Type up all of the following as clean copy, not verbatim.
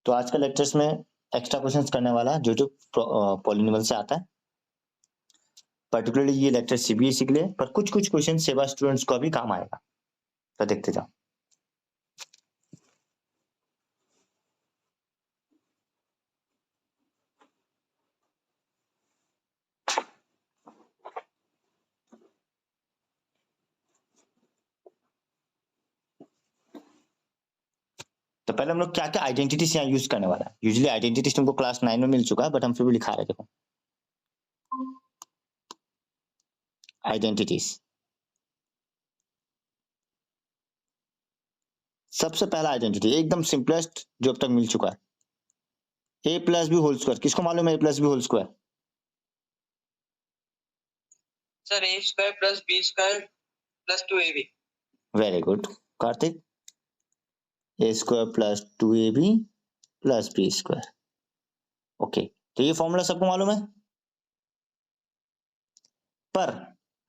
तो आज का लेक्चर्स में एक्स्ट्रा क्वेश्चंस करने वाला जो जो पॉलिनोमियल से आता है, पर्टिकुलरली ये लेक्चर सीबीएसई के लिए, पर कुछ कुछ क्वेश्चन सेवा स्टूडेंट्स को भी काम आएगा, तो देखते जाओ। तो पहले हम लोग क्या क्या आइडेंटिटीज यहाँ यूज करने वाला है। यूजुअली आइडेंटिटीज तुमको क्लास 9 में मिल चुका है, बट हम फिर भी लिखा रहे। देखो आइडेंटिटीज, सबसे पहला आइडेंटिटी एकदम सिंपलेस्ट जो अब तक मिल चुका है, a plus B whole square. किसको मालूम है a plus B whole square? Sir a square plus B square plus 2ab। Very good Kartik, a square plus 2ab plus B square. Okay, तो ये फॉर्मूला सबको मालूम है, पर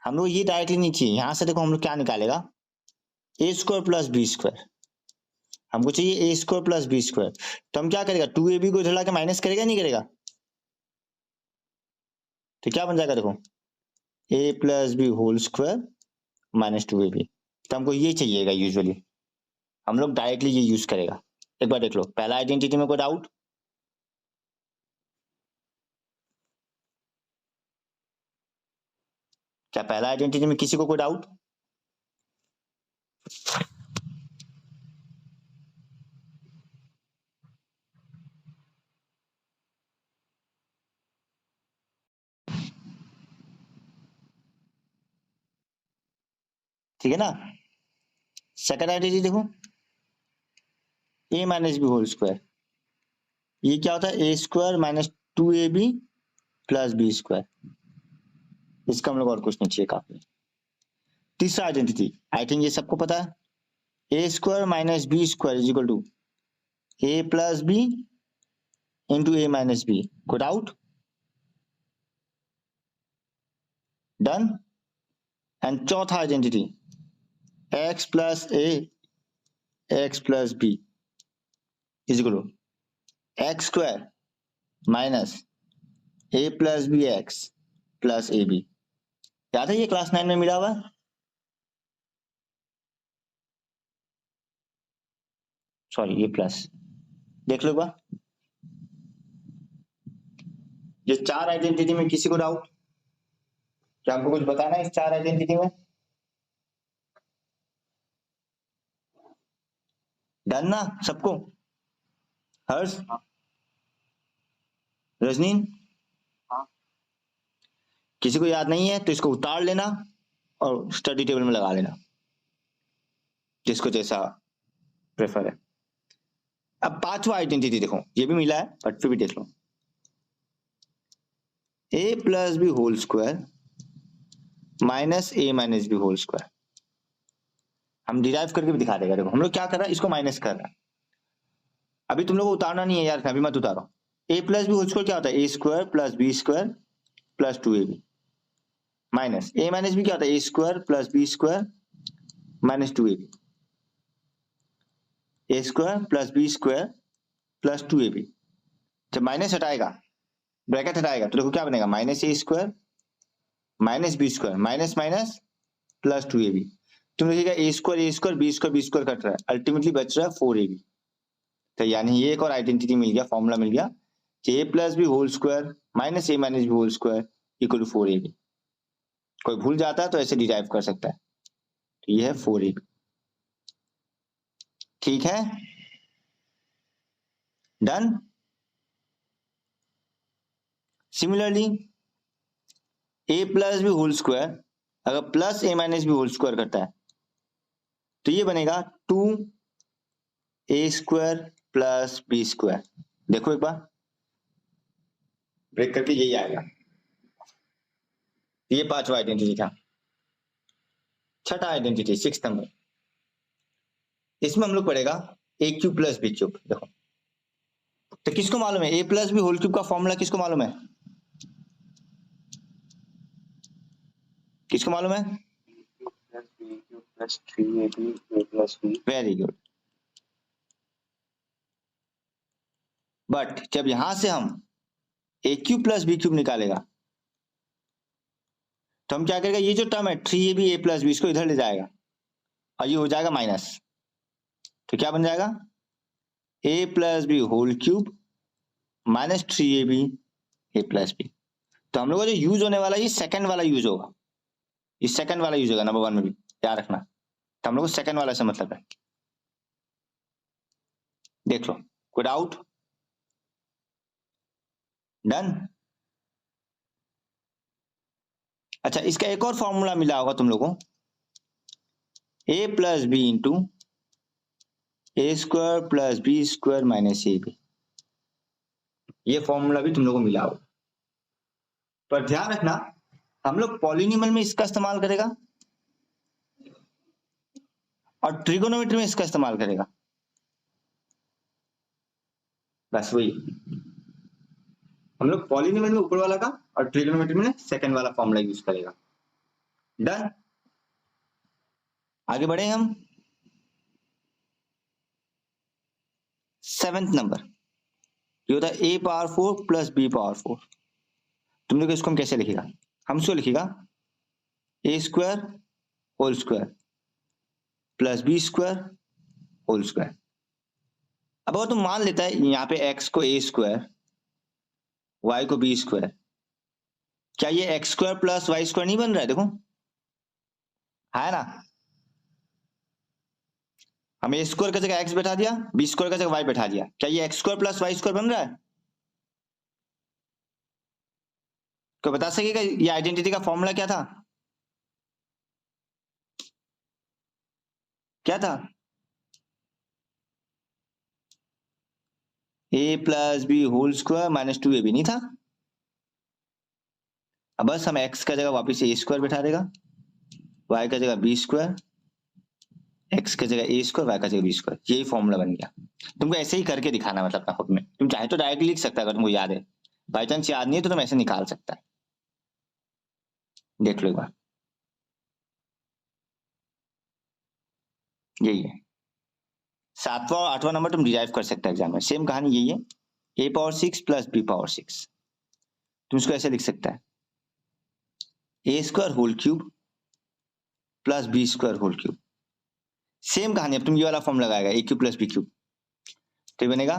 हम लोग ये डायरेक्टली नहीं चाहिए। यहां से देखो हम लोग क्या निकालेगा, ए स्क्वायर प्लस बी स्क्वायर। हमको चाहिए ए स्क्वायर प्लस बी स्क्वायर, तो हम क्या करेगा, 2ab को इधर लाके माइनस करेगा नहीं करेगा? तो क्या बन जाएगा, देखो a plus B whole square minus 2ab। तो हमको ये चाहिएगा, यूजुअली हम लोग डायरेक्टली ये यूज करेगा। एक बार देख लो, पहला आइडेंटिटी में कोई डाउट? क्या पहला आइडेंटिटी में किसी को कोई डाउट? ठीक है ना। सेकंड आइडेंटिटी देखो, a minus b whole square. ये क्या होता है, a square minus 2ab plus B square. इसका हम लोग और कुछ नहीं चाहिए, काफी। तीसरा आइडेंटिटी, आई थिंक ये सबको पता है, a square minus B square is equal to a plus B into a minus b. कोई डाउट? डन। एंड चौथा identity, x plus a x plus b is equal to x square minus a plus b x plus a b. याद है ये class 9 में मिला हुआ है? Sorry, ये प्लस। देख लो एक बार, ये चार आइडेंटिटी में किसी को डाउट? क्या आपको कुछ बताना है इस चार आइडेंटिटी में? डन ना सबको? हर्ष, रजनी, किसी को याद नहीं है तो इसको उतार लेना और स्टडी टेबल में लगा लेना, जिसको जैसा प्रेफर है। अब पांचवा आइडेंटिटी देखो, ये भी मिला है बट फिर भी देख लो, a plus B whole square minus a minus b whole square. हम डिराइव करके भी दिखा देगा। देखो हम लोग क्या कर रहा है, इसको माइनस कर रहा है। अभी तुम लोग को उतारना नहीं है यार, अभी मत उतारो। A plus B whole square क्या होता है, a square plus B square plus 2ab minus a minus b क्या होता है, a square plus B square minus 2ab। A square plus B square plus 2ab। जब माइनस हटाएगा, ब्रैकेट हटाएगा, तो देखो क्या बनेगा, minus a square minus B square minus minus plus 2ab। तुम देखिएगा a square b square cut रहा है, ultimately बच रहा है 4ab। तो यानी ये एक और आइडेंटिटी मिल गया, फॉर्मूला मिल गया, a plus B whole square minus a minus b whole square equal to 4ab। कोई भूल जाता है तो ऐसे डिराइव कर सकता है। तो ये है 4ab। ठीक है, डन। सिमिलरली ए प्लस बी होल स्क्वायर अगर प्लस ए माइनस बी होल स्क्वायर करता है तो ये बनेगा 2a square plus B square. देखो एक बार ब्रेक करके यही आएगा। ये पांचवा आइडेंटिटी था। छठा आइडेंटिटी, 6 नंबर, इसमें हम लोग पढ़ेगा ए क्यूब प्लस बी क्यूब। देखो तो किसको मालूम है, a plus B whole cube का फॉर्मूला किसको मालूम है? किसको मालूम है? Very good. बट जब यहां से हम ए क्यूब प्लस बी क्यूब निकालेगा तो हम क्या करेगा, ये जो टर्म है 3ab a प्लस बी इसको इधर ले जाएगा और ये हो जाएगा माइनस, तो क्या बन जाएगा a plus B whole cube minus 3ab a plus B. तो हम लोग का जो यूज होने वाला है ये सेकंड वाला यूज होगा, ये सेकंड वाला यूज होगा नंबर 1 में भी याद रखना। तो हम लोग को सेकंड वाला से मतलब है, देख लो कोई डाउट? डन। अच्छा इसका एक और फॉर्मूला मिला होगा तुम लोगों को, a plus B into A square plus B square minus A B, ये फॉर्मूला भी तुम लोगों को मिला होगा। पर ध्यान रखना हम लोग पॉलिनोमियल में इसका इस्तेमाल करेगा और ट्रिगोनोमेट्री में इसका इस्तेमाल करेगा, बस वही। हम लोग पॉलिनोमियल में ऊपर वाला का और ट्रिगोनोमेट्री में सेकंड वाला फॉर्मूला यूज करेगा। डन। आगे बढ़े हम 7th नंबर, ये होता है a power 4 plus B power 4। तुम लोग इसको हम कैसे लिखेगा, हम इसको लिखेगा a square whole square plus B square whole square. अब अगर तुम मान लेता है यहाँ पे x को ए स्क्वायर y को बी स्क्वायर, क्या ये X square plus Y square नहीं बन रहा है? देखो है ना, हमें ए स्क्वायर का जगह एक्स बैठा दिया, बी स्क्वायर का जगह वाई बैठा दिया, क्या ये X square plus Y square बन रहा है? कोई बता सकेगा ये आइडेंटिटी का फॉर्मूला क्या था? क्या था? A plus B whole square minus 2ab नहीं था? अब बस हम x का जगह वापिस ए स्क्वायर बैठा देगा, y का जगह बी स्क्वायर, x का जगह ए स्क्वायर, y का जगह बी स्क्वायर, यही फॉर्मूला बन गया। तुमको ऐसे ही करके दिखाना मतलब अपना खुद में, तुम चाहे तो डायरेक्टली लिख सकता है अगर तुमको याद है, बाई चांस याद नहीं है तो तुम ऐसे निकाल सकता है। देख लो एक बार, यही है 7वां और 8वां नंबर तुम डिराइव कर सकते हो एग्जाम में, सेम कहानी यही है, a power 6 plus B power 6। तुम इसको ऐसे लिख सकता है a square whole cube plus B square whole cube. Same कहानी, अब तुम ये वाला फॉर्म लगाएगा a cube plus b cube, तो ये बनेगा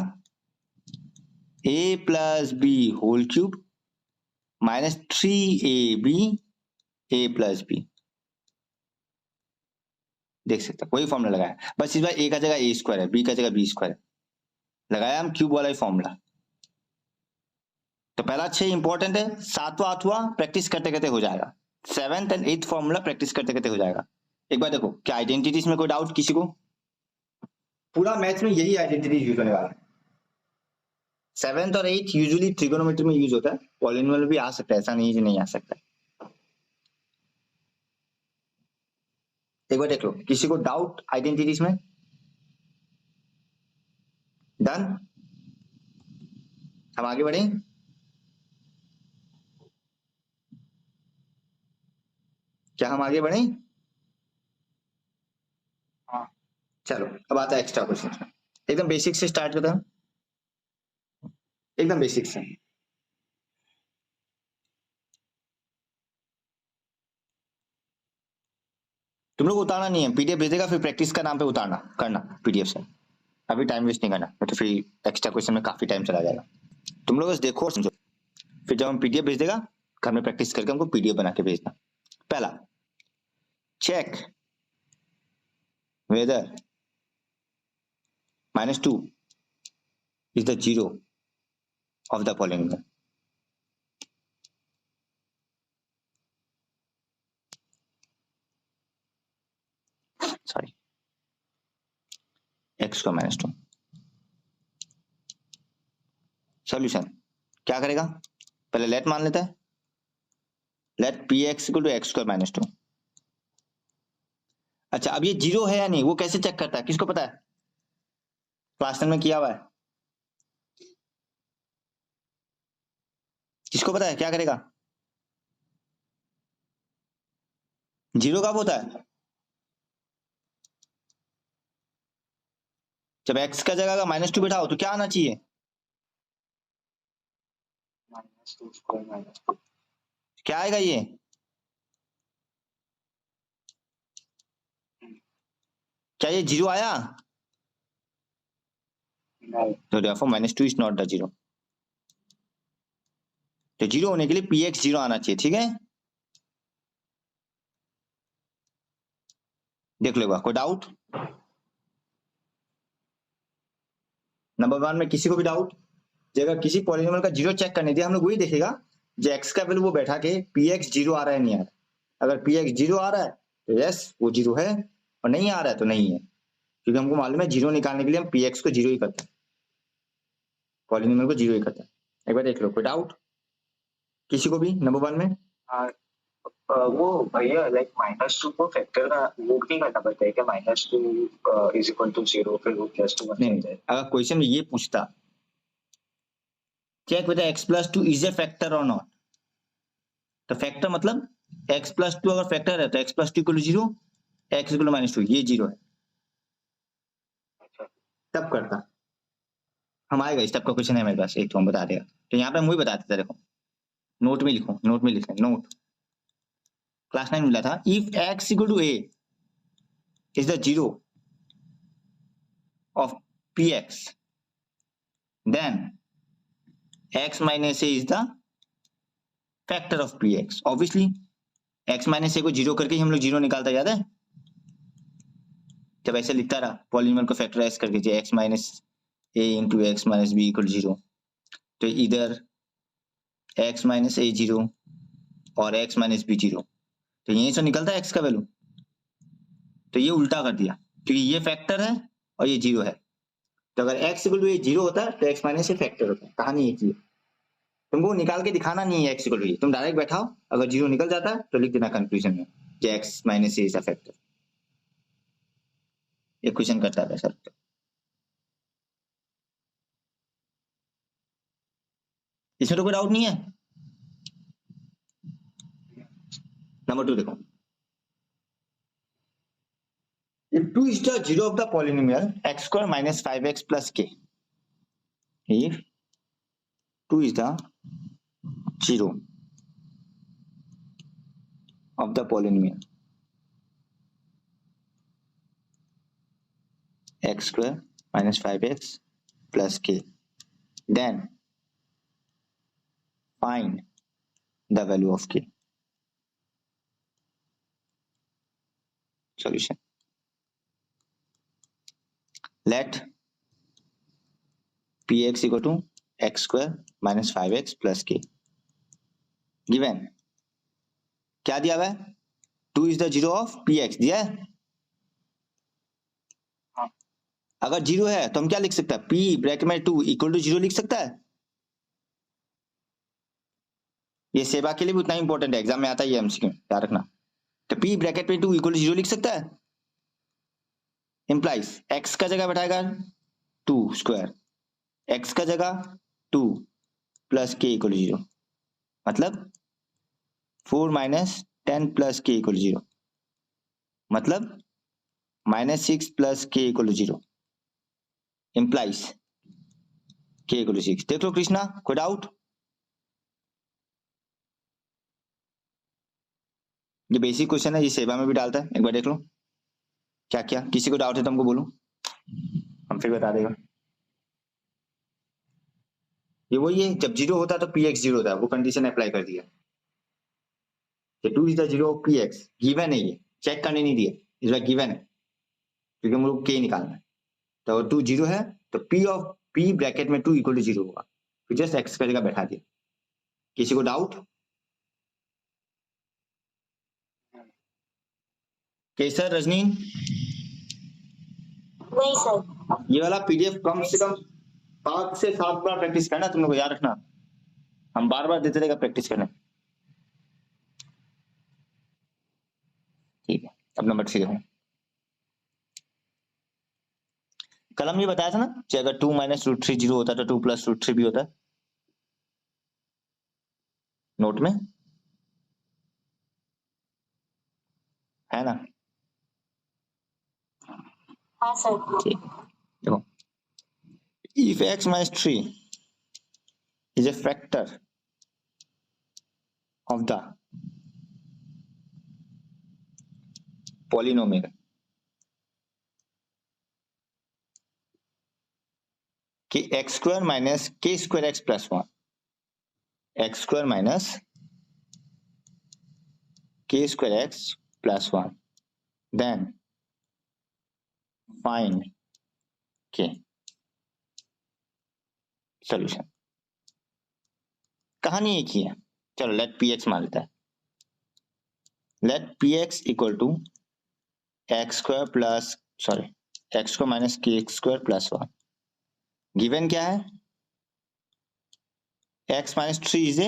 a plus B whole cube minus 3ab a plus b. देख सकते वही फॉर्मूला लगाया, बस इस बार ए का जगह ए स्क्वायर है, बी का जगह बी स्क्वायर है, लगाया हम क्यूब वाला ही फॉर्मूला। तो पहला 6 इंपॉर्टेंट है, 7वां 8वां प्रैक्टिस करते करते हो जाएगा, 7th and 8th formula practice करते करते हो जाएगा। एक बार देखो क्या आइडेंटिटीज में कोई डाउट किसी को? पूरा मैथ्स में यही आइडेंटिटी यूज होने वाला है। 7th और 8th यूजुअली ट्रिगोनोमेट्री में यूज होता है, पॉलिनोमियल भी आ सकता है, ऐसा नहीं कि नहीं आ सकता। एक बार देख लो किसी को डाउट आइडेंटिटीज में? डन। हम आगे बढ़े, क्या हम आगे बढ़े? हाँ चलो अब आता है एक्स्ट्रा क्वेश्चन, एकदम बेसिक से स्टार्ट करते हैं, एकदम बेसिक से। तुम लोग उतारना नहीं है, पीडीएफ भेजेगा फिर प्रैक्टिस का नाम पे उतारना करना पीडीएफ से, अभी टाइम वेस्ट नहीं करना, तो फिर एक्स्ट्रा क्वेश्चन में काफी टाइम चला जाएगा। तुम लोग बस देखो और समझो, फिर जब हम पीडीएफ भेज देगा घर में प्रैक्टिस करके हमको पीडीएफ बना के भेजना। पहला, check whether -2 is the zero of the polynomial। Sorry, x को -2। सॉल्यूशन क्या करेगा, पहले लेट मान लेता है, let P X equal to x square -2। अच्छा अब ये जीरो है या नहीं वो कैसे चेक करता है, किसको पता है? क्लास 10 में किया हुआ है, किसको पता है क्या करेगा? जीरो कब होता है? जब x का जगह -2 बिठाओ तो क्या आना चाहिए? क्या आएगा ये? क्या ये जीरो आया? तो therefore -2 is not the zero. तो जीरो होने के लिए px जीरो आना चाहिए, ठीक है? देख लो एक बार, कोई डाउट? नंबर 1 में किसी को भी डाउट? अगर किसी पॉलिनोमियल का जीरो चेक करने दिया, हम लोग वही देखेगा जो एक्स का वैल्यू वो बैठा के px जीरो आ रहा है नहीं आ रहा है। अगर px जीरो आ रहा है तो यस वो जीरो है, और नहीं आ रहा है तो नहीं है, क्योंकि हमको मालूम है जीरो निकालने के लिए हम px को जीरो ही करते हैं, पॉलिनोमियल को जीरो ही करते हैं। एक बार देख लो, कोई डाउट किसी को भी नंबर 1 में? वो भैया लाइक -2 को फैक्टर का वो नहीं करना पड़ता है क्या? -2 इज इक्वल टू 0 फिर वो +2 बन नहीं, जाता है। अगर क्वेश्चन ये पूछता check with x + 2 is a factor और नॉट, तो फैक्टर मतलब x + 2 अगर फैक्टर है तो x + 2 = 0, x = -2, ये जीरो है, तब करता। हम आएगा इस टाइप का क्वेश्चन है मेरे पास, एक तो हम बता देगा। तो यहाँ पे हम वही बता देते, देखो नोट में लिखो, नोट में लिखें, नोट क्लास 9 मिला था, if x = a is the zero of px then x - a is the factor of px। obviously x - a को जीरो करके ही हम लोग जीरो निकालता, याद है? जब ऐसे लिखता रहा पॉलिनोमियल को फैक्टराइज करके जो x - a × x - b = 0, तो इधर x - a 0 और x - b 0, तो यहीं से निकलता है x का वैल्यू। तो ये उल्टा कर दिया क्योंकि ये फैक्टर है और ये जीरो है, तो अगर x = a जीरो होता है तो x - a फैक्टर होता है। कहानी एक ही है, तुमको निकाल के दिखाना नहीं है x = a, तुम डायरेक्ट बैठाओ, अगर जीरो निकल जाता है तो लिख देना कंक्लूजन में कि x - a is a factor. ये क्वेश्चन करता है सर। इसमें तो कोई डाउट नहीं है। नंबर 2 देखो, if 2 is the zero of the polynomial x² - 5x + k, if 2 is the zero of the polynomial x² - 5x + k, then find the value of k। solution, let px = x² - 5x + k, given क्या दिया हुआ है? 2 is the zero of px दिया है। अगर zero है तो हम क्या लिख सकते हैं? p ब्रैकेट में 2 = 0 लिख सकता है। ये सेवा के लिए भी उतना इंपॉर्टेंट है, एग्जाम में आता है ये एमसीक्यू, याद रखना। तो p ब्रैकेट में 2 = 0 लिख सकता है, इंप्लाइज x का जगह बैठाएगा 2², x का जगह 2 + k = 0, मतलब 4 - 10 + k = 0, मतलब -6 + k = 0, इंप्लाइज k = 6। देख लो कृष्णा, कोई डाउट? ये बेसिक क्वेश्चन है, ये सेवा में भी डालता है, एक बार देख लो क्या क्या। किसी को डाउट है तो हमको बोलो, हम फिर बता देगा। ये वही है, जब जीरो होता है तो px जीरो होता है, वो कंडीशन अप्लाई कर दिया। 2 is the zero of px, given है, ये चेक करने नहीं दिया, इस बार गिवन है क्योंकि हम लोग k निकालना है। तो अगर 2 जीरो है तो p ब्रैकेट में 2 = 0 होगा, फिर जस्ट x का जगह बैठा दिया। किसी को डाउट? केसर, रजनी? नहीं सर। ये वाला पीडीएफ कम से कम 5 से 7 बार प्रैक्टिस करना, तुम लोग याद रखना, हम बार बार देते रहेगा प्रैक्टिस करने। ठीक है, अब नंबर 3 देखो। कल हम ये बताया था ना कि अगर 2 - √3 0 होता तो 2 + √3 भी होता, नोट में है ना? हाँ सर। ठीक, देखो, if x - 3 is a factor of the polynomial कि एक्स स्क्वायर माइनस के square x plus 1, x square minus के square x plus 1, then find k solution. कहानी एक ही है। चलो लेट पी एक्स मान लेता है। Let P X equal to x square plus X square minus के स्क्वायर प्लस 1। गिवन क्या है? x minus 3 is a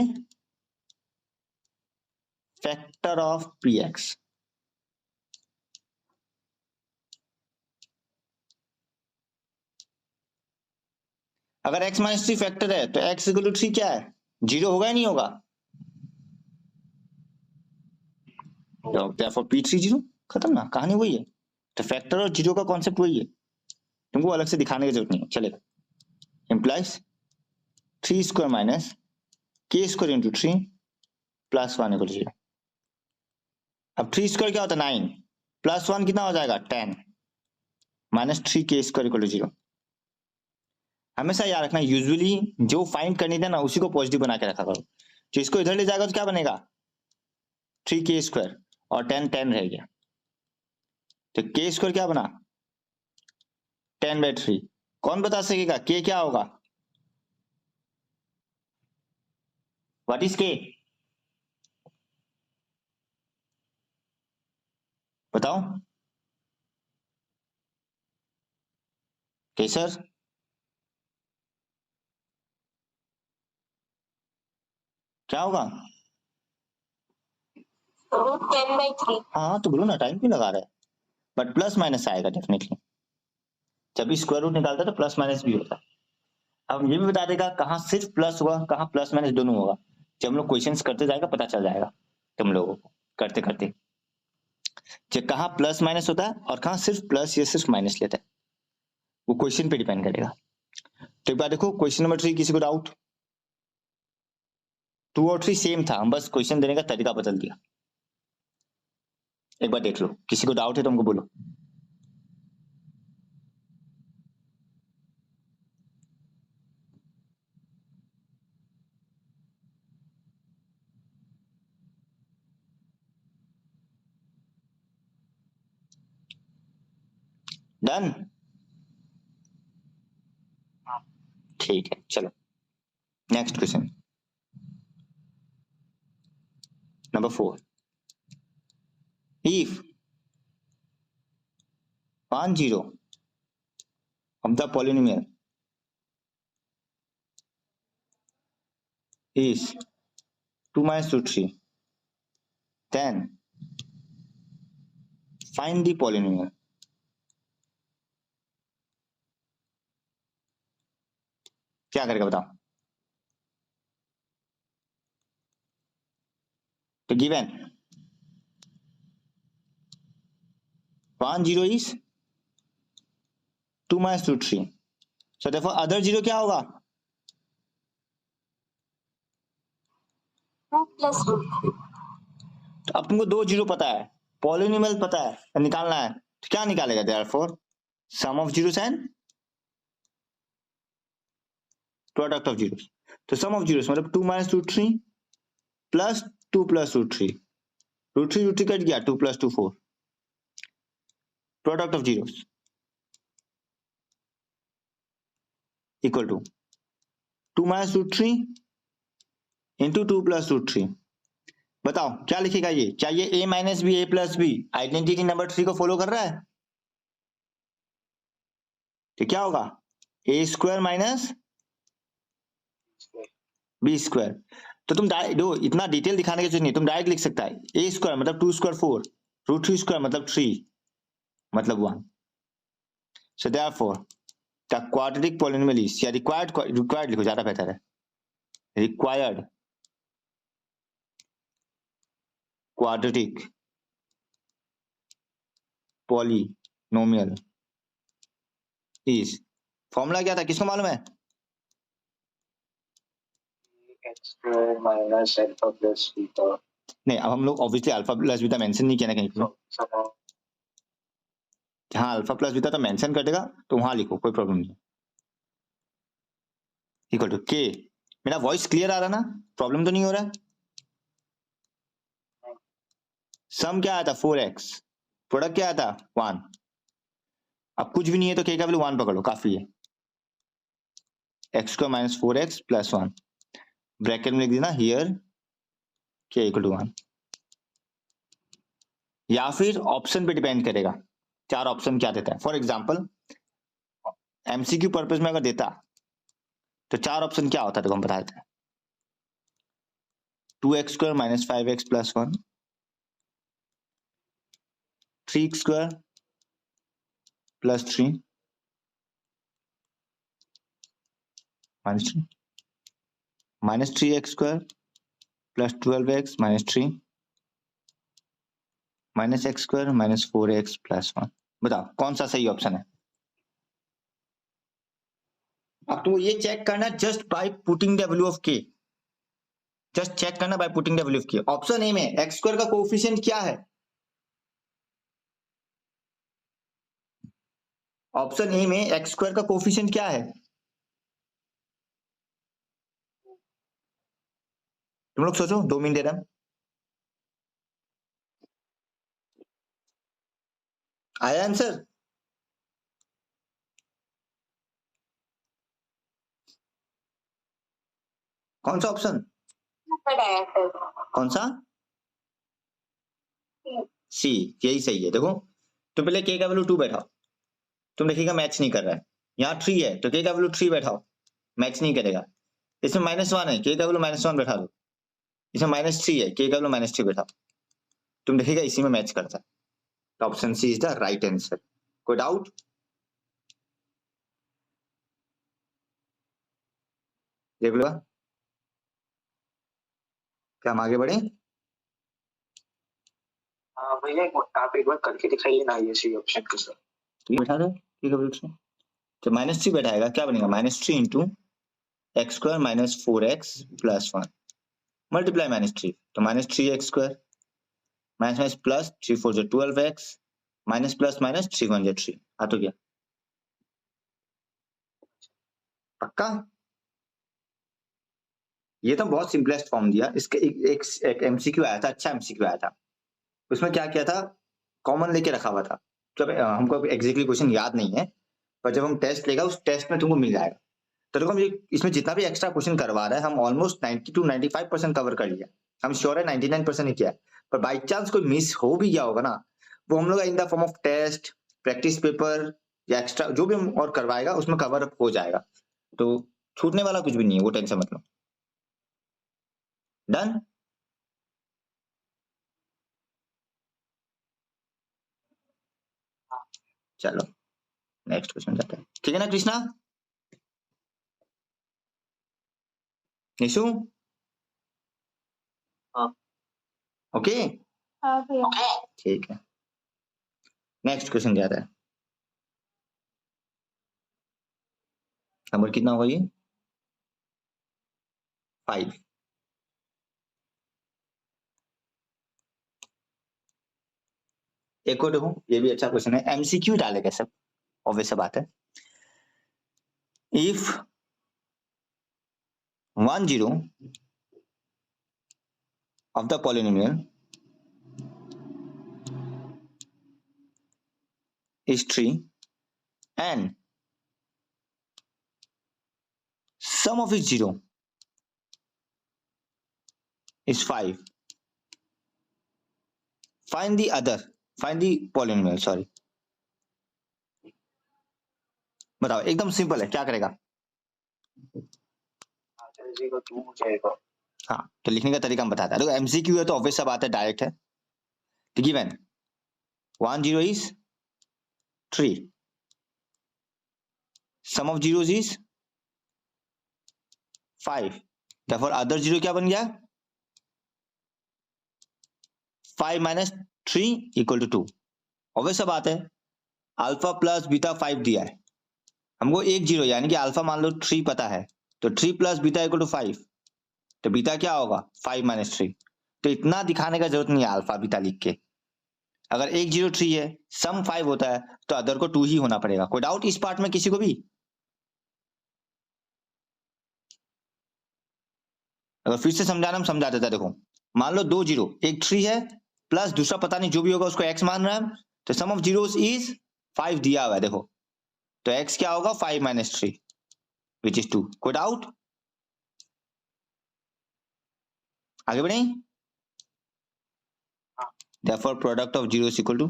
factor of px. अगर x minus 3 फैक्टर है तो x इक्वल टू 3 क्या है? 0 होगा या नहीं होगा? therefore p3 0। खत्म ना, कहानी वही है। तो फैक्टर और जीरो का कॉन्सेप्ट वही है, तुमको अलग से दिखाने की जरूरत नहीं है। चलेगा। इम्प्लाइज 3 स्क्वायर माइनस के स्क्वायर इंटू 3 प्लस 1 इक्वल 0। अब 3 स्क्वायर क्या होता है? 9 प्लस 1 कितना हो जाएगा? 10 माइनस 3 के स्क्वायर इक्वल टू 0। हमेशा याद रखना, यूजुअली जो फाइंड करनी थी ना उसी को पॉजिटिव बना के रखा करो। तो इसको इधर ले जाएगा तो क्या बनेगा? 3 के स्क्वायर और 10 रह गया। तो के स्क्वायर क्या बना? 10/3। कौन बता सकेगा के क्या होगा? व्हाट इज के? बताओ। के सर? क्या होगा? √10/3। हाँ तो बोलो ना, टाइम क्यों लगा रहा है? बट प्लस माइनस आएगा डेफिनेटली। जब भी स्क्वायर रूट निकालता है तो प्लस माइनस भी होता है। अब ये भी बता देगा कहाँ सिर्फ प्लस होगा, कहाँ प्लस माइनस दोनों होगा। जब हम लोग क्वेश्चंस करते जाएगा पता चल जाएगा तुम लोगों को करते करते, जब कहाँ प्लस माइनस होता है और कहाँ सिर्फ प्लस या सिर्फ माइनस लेता है, वो क्वेश्चन पे डिपेंड करेगा। तो एक बार देखो क्वेश्चन नंबर 3, किसी को डाउट? 2 और 3 सेम था, हम बस क्वेश्चन देने का तरीका बदल दिया। एक बार देख लो, किसी को डाउट है तो हमको बोलो। डन? ठीक है, चलो next question number 4। If 1 0 of the polynomial is 2 minus 2 3, then find the polynomial। क्या करेगा बताओ? तो given 1 0 is 2 minus 2 3, so therefore other 0 क्या होगा? 2 + √3। तो अब तुमको 2 0 पता है, पॉलिनोमियल पता है, तो निकालना है। तो क्या निकालेगा? therefore sum of zeros and product of zeros। तो sum of zeros मतलब 2 minus 2 3 प्लस 2 plus √3, √3 कट गया, 2 plus 2 4। Product of zeros equal to 2 minus √3 into 2 plus √3। बताओ क्या लिखेगा ये? क्या ये a minus B a plus B identity number 3 को फॉलो कर रहा है? तो क्या होगा? a square minus B square. तो तुम दो इतना डिटेल दिखाने की जरूरत नहीं, तुम डायरेक्ट लिख सकता है a स्क्वायर मतलब 2 स्क्वायर 4, √3 स्क्वायर मतलब 3 मतलब 1। So therefore the quadratic polynomial is, या रिक्वायर्ड लिखो ज्यादा बेहतर है, required quadratic polynomial is, formula क्या था किसको मालूम है? square minus alpha plus beta. नहीं, अब हम लोग obviously alpha plus beta mention नहीं किया ना कहीं पे। So somehow हाँ, अल्फा प्लस बीटा तो मेंशन कर देगा तो वहां लिखो, कोई प्रॉब्लम नहीं। इक्वल टू के। मेरा वॉइस क्लियर आ रहा ना, प्रॉब्लम तो नहीं हो रहा है? सम क्या आया था 4x, प्रोडक्ट क्या आया था 1। अब कुछ भी नहीं है तो के का वैल्यू 1 पकड़ो, काफी है। X square minus 4x plus 1, bracket में लिख देना हियर के इक्वल टू 1। या फिर ऑप्शन पे डिपेंड करेगा, 4 ऑप्शन क्या देता है। फॉर एग्जाम्पल एमसीक्यू पर्पज में अगर देता तो 4 ऑप्शन क्या होता है, तो हम बता देते हैं। 2x square minus 5x plus 1, 3x square plus 3 minus 3, minus 3x square plus 12x minus 3 minus x square minus 4x plus 1। बताओ कौन सा सही ऑप्शन है? अब तुम ये चेक करना just by putting the value of k, just check करना by putting the value of k। Option A में x स्क्वायर का कोएफिशिएंट क्या है? ऑप्शन ए में x स्क्वायर का कोएफिशिएंट क्या है? तुम लोग सोचो, 2 मिनट दे रहा हूं। आया आंसर? कौन सा ऑप्शन? आया सर। कौन सा? सी, यही सही है। देखो तो पहले के का वैल्यू 2 बैठाओ, तुम देखिएगा मैच नहीं कर रहा है। यहाँ 3 है तो के का वैल्यू 3 बैठाओ, मैच नहीं करेगा। इसमें -1 है, के का वैल्यू -1 बैठा दो। इसमें -3 है, के का वैल्यू -3 बैठाओ, तुम देखिएगा इसी में मैच करता है। तो option C is the right answer. कोई डाउट? देख लो, क्या हम आगे बढ़े? हाँ भैया आप एक बार करके दिखाइए ना ये सी ऑप्शन के साथ। तो ये बैठा दो, के का वैल्यू 3 तो -3 बैठाएगा, क्या बनेगा -3 into X square minus 4x plus 1 multiply -3 तो -3x square minus minus plus 3 4 जो 12x माइनस प्लस माइनस 3 1 जो 3 आ तो गया। पक्का? ये तो बहुत सिंपलेस्ट फॉर्म दिया। इसके एक एमसीक्यू आया था, अच्छा एमसीक्यू आया था। उसमें क्या किया था, कॉमन लेके रखा हुआ था। जब हमको एग्जैक्टली क्वेश्चन याद नहीं है, पर जब हम टेस्ट लेगा उस टेस्ट में तुमको मिल जाएगा। तो देखो हम इसमें जितना भी एक्स्ट्रा क्वेश्चन करवा रहा है, हम ऑलमोस्ट 90 to 95% कवर कर लिया। हम श्योर है 99% ही किया है, पर बाई चांस कोई मिस हो भी गया होगा ना, वो हम लोग in the form of test, practice paper या एक्स्ट्रा जो भी हम और करवाएगा उसमें कवर अप हो जाएगा। तो छूटने वाला कुछ भी नहीं है, वो टेंशन मत लो। डन? चलो नेक्स्ट क्वेश्चन जाते हैं, ठीक है ना कृष्णा? निशु? ओके हाँ भैया। ठीक है, नेक्स्ट क्वेश्चन जाता है। नंबर कितना होगा ये? 5। एक और देखो, ये भी अच्छा क्वेश्चन है, एमसीक्यू डालेगा सब, ऑब्वियस सी बात है। If 1 0 of the polynomial is 3 and sum of its 0 is 5, find the polynomial, sorry। बताओ, एकदम सिंपल है, क्या करेगा? का 2 हो जाएगा। हाँ, तो लिखने का तरीका हम बताते हैं। देखो एमसीक्यू है तो ऑब्वियस सा बात है, डायरेक्ट है। तो given 1 0 is 3, sum of zeros is 5, therefore other 0 क्या बन गया? 5 minus 3 equal to 2। ऑब्वियस सा बात है, अल्फा प्लस बीटा 5 दिया है हमको, 1 0 यानी कि अल्फा मान लो 3 पता है, तो 3 प्लस बीटा इक्वल टू 5। तो बीटा क्या होगा 5 माइनस 3। तो इतना दिखाने का जरूरत नहीं है अल्फा बीटा लिख के। अगर 1 0 3 है, सम 5 होता है, तो अदर को 2 ही होना पड़ेगा। कोई डाउट इस पार्ट में किसी को भी? अगर फिर से समझाना हम समझा देता। देखो मान लो 2 0, एक 3 है प्लस दूसरा पता नहीं जो भी होगा उसको x मान रहा है, तो सम ऑफ जीरोस इज 5 दिया हुआ है। देखो तो x क्या होगा 5 माइनस 3 विच इज 2। कोई डाउट? आगे बढ़े। Therefore product of zero is equal to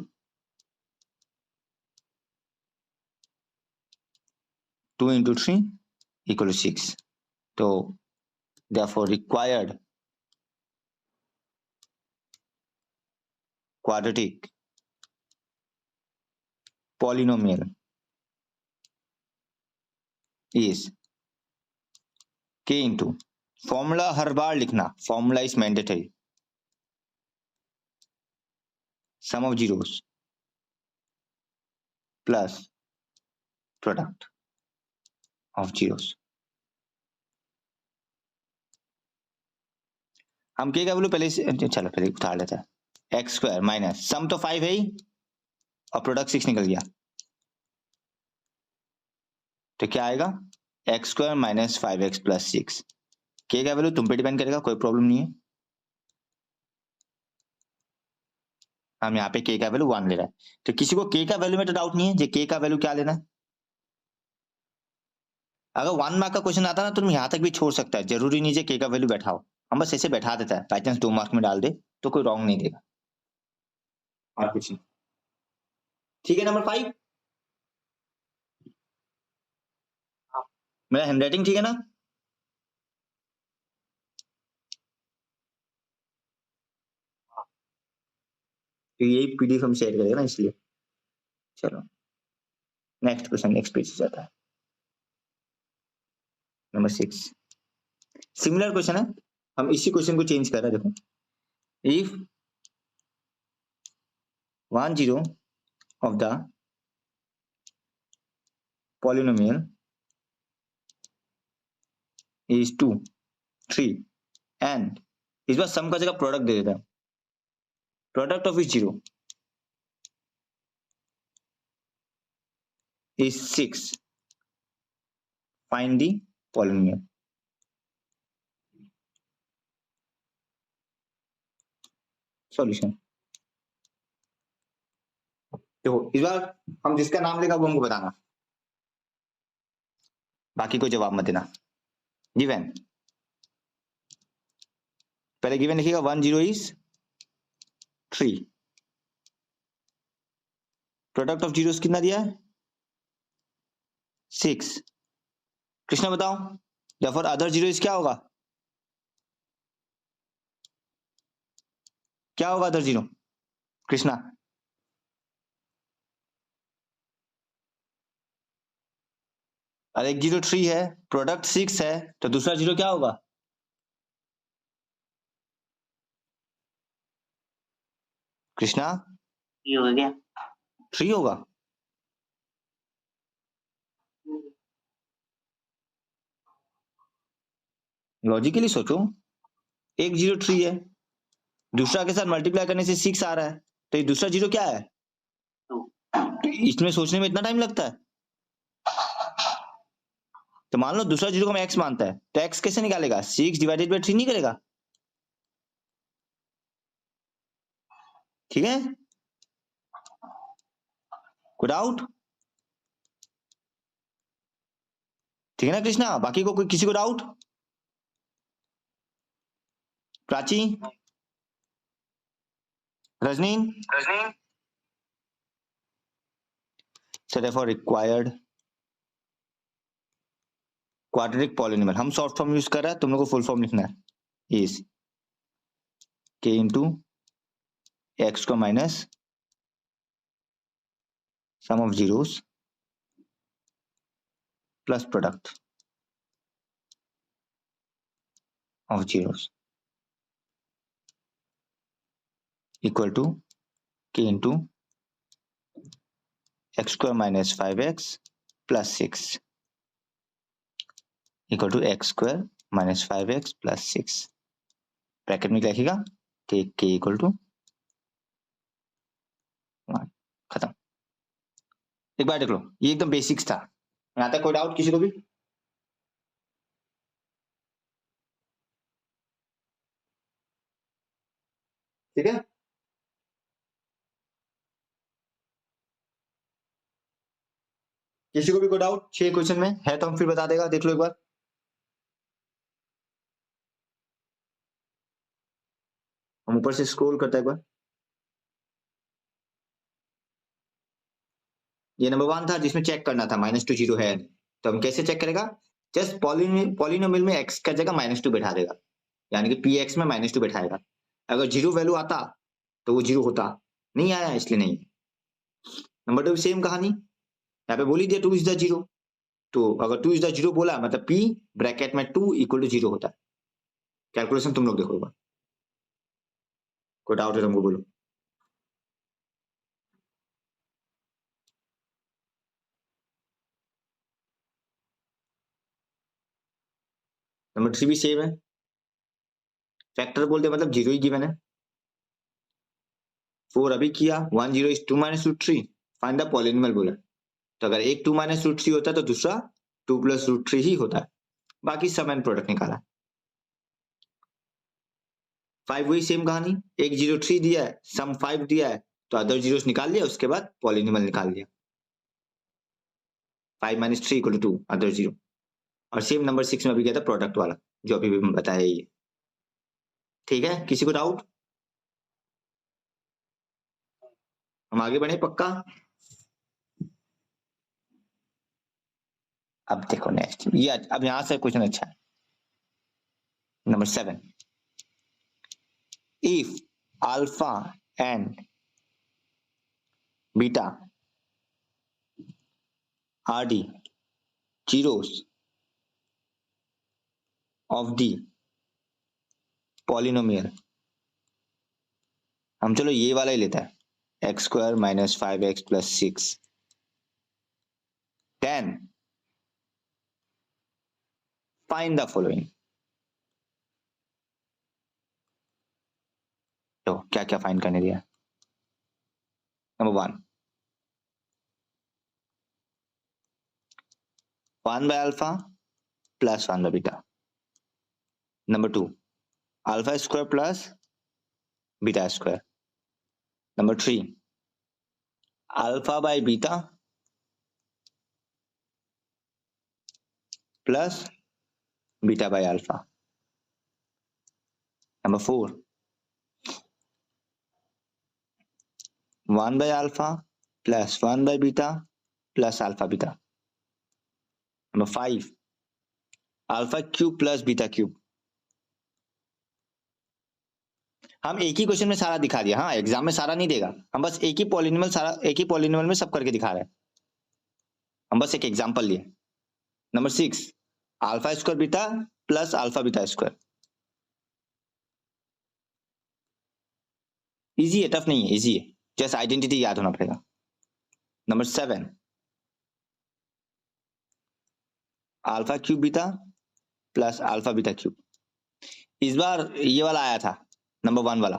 2 into 3 equal to 6. So therefore required quadratic polynomial is k into formula हर बार लिखना, formula is mandatory, sum of zeros plus product of zeros. हम k का value पहले से, चलो पहले उतार लेते हैं। एक्स स्क्वायर माइनस सम तो 5 है ही और प्रोडक्ट 6 निकल गया, तो क्या आएगा x square minus 5x plus 6। के का वैल्यू तुम पे डिपेंड करेगा, कोई प्रॉब्लम नहीं है। हम यहाँ पे के का वैल्यू 1 ले रहा है, तो किसी को के का वैल्यू में तो डाउट नहीं है जे के का वैल्यू क्या लेना है। अगर 1 मार्क का क्वेश्चन आता ना तो तुम यहाँ तक भी छोड़ सकता है, जरूरी नहीं है के का वैल्यू बैठाओ। हम बस ऐसे बैठा देता है, बाई चांस 2 मार्क में डाल दे तो कोई रॉन्ग नहीं देगा, और कुछ नहीं। ठीक है, नंबर 5 मेरा हैंडराइटिंग ठीक है ना? तो यही पीडीएफ हम शेयर करेंगे ना, इसलिए। चलो नेक्स्ट क्वेश्चन, नेक्स्ट पेज जाता है, नंबर 6। सिमिलर क्वेश्चन है, हम इसी क्वेश्चन को चेंज कर रहे हैं। देखो if 1 0 of the polynomial is 2 3 and इस बार सम का जगह प्रोडक्ट दे देता है, प्रोडक्ट ऑफ इस 0 is 6, find the polynomial। Solution देखो, इस बार हम जिसका नाम लेगा वो हमको बताना, बाकी कोई जवाब मत देना। गिवन, पहले गिवन लिखिएगा 1 0 is 3, प्रोडक्ट ऑफ जीरोस कितना दिया है 6। कृष्णा बताओ, therefore अदर जीरो इज क्या होगा, क्या होगा अदर जीरो कृष्णा? अरे एक 0 3 है, प्रोडक्ट 6 है, तो दूसरा जीरो क्या होगा? कृष्णा ये हो गया 3 होगा। लॉजिकली सोचो, एक 0 3 है, दूसरा के साथ मल्टीप्लाई करने से 6 आ रहा है, तो ये दूसरा जीरो क्या है? तो इसमें सोचने में इतना टाइम लगता है। तो मान लो दूसरा जीरो को मैं x मानता है, तो x कैसे निकालेगा? 6 डिवाइडेड बाई 3 नहीं करेगा, ठीक है? कोई डाउट? ठीक है ना कृष्णा? बाकी को कोई किसी को doubt? Prachi, Rajni, so therefore required quadratic polynomial, हम शॉर्ट फॉर्म यूज कर रहे हैं, तुम लोग को फुल फॉर्म लिखना है, इज k इंटू एक्स को minus sum of zeros plus product of zeros equal to k into X square minus 5x plus 6 equal to x square minus 5x plus 6 bracket में लिखेगा take k equal to 1। खत्म। एक बार देख लो, ये एकदम basics था। यहाँ तक कोई डाउट किसी को भी? ठीक है, किसी को भी कोई डाउट 6 क्वेश्चन में है तो हम फिर बता देगा, देख लो एक बार। हम ऊपर से स्क्रॉल करता है एक बार। ये नंबर 1 था जिसमें चेक करना था -2 जीरो है, तो हम कैसे चेक करेगा? जस्ट पॉलिनोमियल में x का जगह -2 बैठा देगा, यानी कि px में -2 बैठाएगा। अगर जीरो वैल्यू आता तो वो जीरो होता, नहीं आया इसलिए नहीं। नंबर 2 सेम कहानी, यहाँ पे बोल ही दिया 2 इज द जीरो, तो अगर 2 इज द जीरो बोला मतलब p ब्रैकेट में 2 इक्वल टू जीरो होता है। कैलकुलेशन तुम लोग देखो एक बार, कोई डाउट है तुमको बोलो। नंबर 3 भी सेम है, फैक्टर बोलते मतलब जीरो ही गिवन है। 4 अभी किया, 1 0 is 2 minus root 3, find the polynomial बोला, तो अगर एक 2 माइनस रूट 3 होता है तो दूसरा 2 प्लस रूट 3 ही होता है, बाकी सब एंड प्रोडक्ट निकाला। 5 वही सेम कहानी, एक 0 3 दिया है, सम 5 दिया है, तो अदर जीरोस निकाल लिया, उसके बाद पॉलिनोमियल निकाल लिया। 5 minus 3 equal to 2 other zero. और सेम नंबर 6 में भी गया था प्रोडक्ट वाला, जो अभी भी बताया ये। ठीक है, किसी को डाउट? हम आगे बढ़े पक्का? अब देखो नेक्स्ट, ये अब यहां से क्वेश्चन अच्छा है। Number 7, if alpha and beta R D zeros of the polynomial, हम चलो ये वाला ही लेता है, x square minus 5x plus 6, then find the following। तो क्या क्या फाइंड करने दिया? Number 1, 1 by alpha plus 1 by beta। Number 2, alpha square plus beta square। Number 3, alpha by beta plus beta by alpha। Number 4, 1 by alpha plus 1 by beta plus alpha beta। Number 5, alpha cube plus beta cube। हम एक ही question में सारा दिखा दिया, हाँ exam में सारा नहीं देगा, हम बस एक ही पॉलिनोमियल में सब करके दिखा रहे हैं, हम बस एक एग्जांपल लिए। Number 6, alpha square beta plus alpha beta square. Easy है, टफ नहीं है, इजी है, जस्ट आइडेंटिटी याद होना पड़ेगा। Number 7, alpha cube beta plus alpha beta cube. इस बार ये वाला आया था, नंबर 1 वाला,